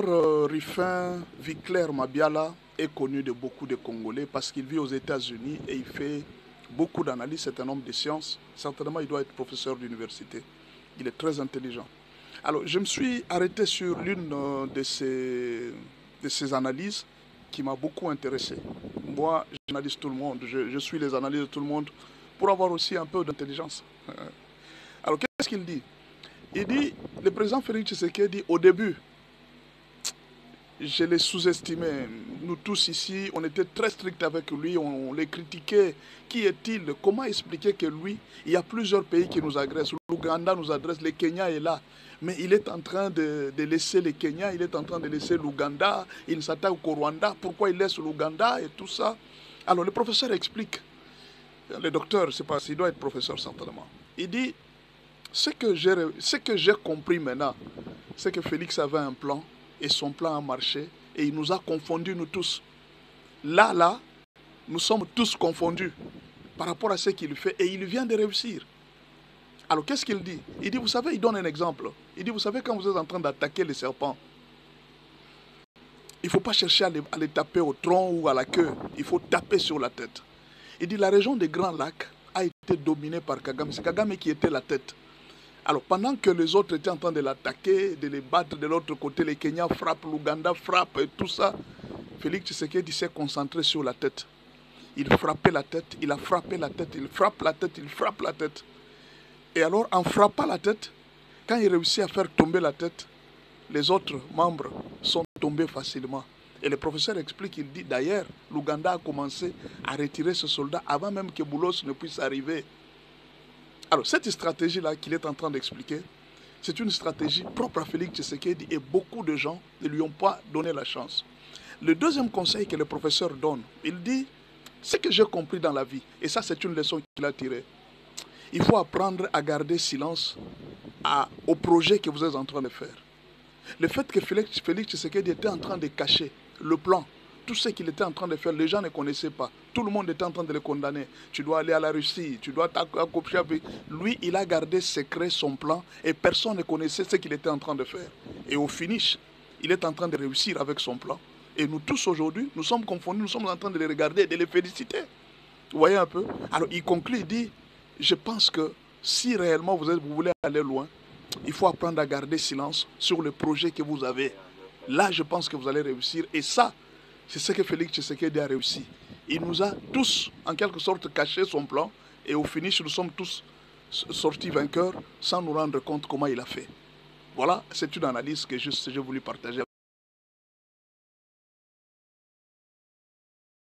Rufin Viclair Mabiala est connu de beaucoup de Congolais parce qu'il vit aux États-Unis et il fait beaucoup d'analyses. C'est un homme de sciences. Certainement, il doit être professeur d'université. Il est très intelligent. Alors, je me suis arrêté sur l'une de ces analyses qui m'a beaucoup intéressé. Moi, j'analyse tout le monde. Je suis les analyses de tout le monde pour avoir aussi un peu d'intelligence. Alors, qu'est-ce qu'il dit? Il dit, le président Félix Tshisekedi, au début, je l'ai sous-estimé. Nous tous ici, on était très stricts avec lui, on les critiquait. Qui est-il? Comment expliquer que lui, il y a plusieurs pays qui nous agressent. L'Ouganda nous adresse, le Kenya est là. Mais il est en train de laisser le Kenya, il est en train de laisser l'Ouganda, il s'attaque au Rwanda. Pourquoi il laisse l'Ouganda et tout ça? Alors le professeur explique. Le docteur, c'est pas, il doit être professeur certainement. Il dit, ce que j'ai compris maintenant, c'est que Félix avait un plan. Et son plan a marché et il nous a confondus, nous tous. Là, nous sommes tous confondus par rapport à ce qu'il fait et il vient de réussir. Alors qu'est-ce qu'il dit? Il dit, vous savez, il donne un exemple. Il dit, vous savez, quand vous êtes en train d'attaquer les serpents, il ne faut pas chercher à les taper au tronc ou à la queue. Il faut taper sur la tête. Il dit, la région des Grands Lacs a été dominée par Kagame. C'est Kagame qui était la tête. Alors, pendant que les autres étaient en train de l'attaquer, de les battre de l'autre côté, les Kenyans frappent, l'Ouganda frappe et tout ça, Félix Tshisekedi s'est concentré sur la tête. Il frappait la tête, il a frappé la tête, il frappe la tête, il frappe la tête. Et alors, en frappant la tête, quand il réussit à faire tomber la tête, les autres membres sont tombés facilement. Et le professeur explique, il dit d'ailleurs, l'Ouganda a commencé à retirer ce soldat avant même que Boulos ne puisse arriver. Alors, cette stratégie-là qu'il est en train d'expliquer, c'est une stratégie propre à Félix Tshisekedi et beaucoup de gens ne lui ont pas donné la chance. Le deuxième conseil que le professeur donne, il dit, ce que j'ai compris dans la vie, et ça c'est une leçon qu'il a tirée, il faut apprendre à garder silence au projet que vous êtes en train de faire. Le fait que Félix Tshisekedi était en train de cacher le plan, tout ce qu'il était en train de faire, les gens ne connaissaient pas. Tout le monde était en train de le condamner. Tu dois aller à la Russie, tu dois t'accrocher avec... Lui, il a gardé secret son plan et personne ne connaissait ce qu'il était en train de faire. Et au finish, il est en train de réussir avec son plan. Et nous tous aujourd'hui, nous sommes confondus, nous sommes en train de les regarder et de les féliciter. Vous voyez un peu? Alors il conclut, il dit, je pense que si réellement vous voulez aller loin, il faut apprendre à garder silence sur le projet que vous avez. Là, je pense que vous allez réussir. Et ça, c'est ce que Félix Tshisekedi a réussi. Il nous a tous, en quelque sorte, caché son plan. Et au finish, nous sommes tous sortis vainqueurs sans nous rendre compte comment il a fait. Voilà, c'est une analyse que j'ai voulu partager.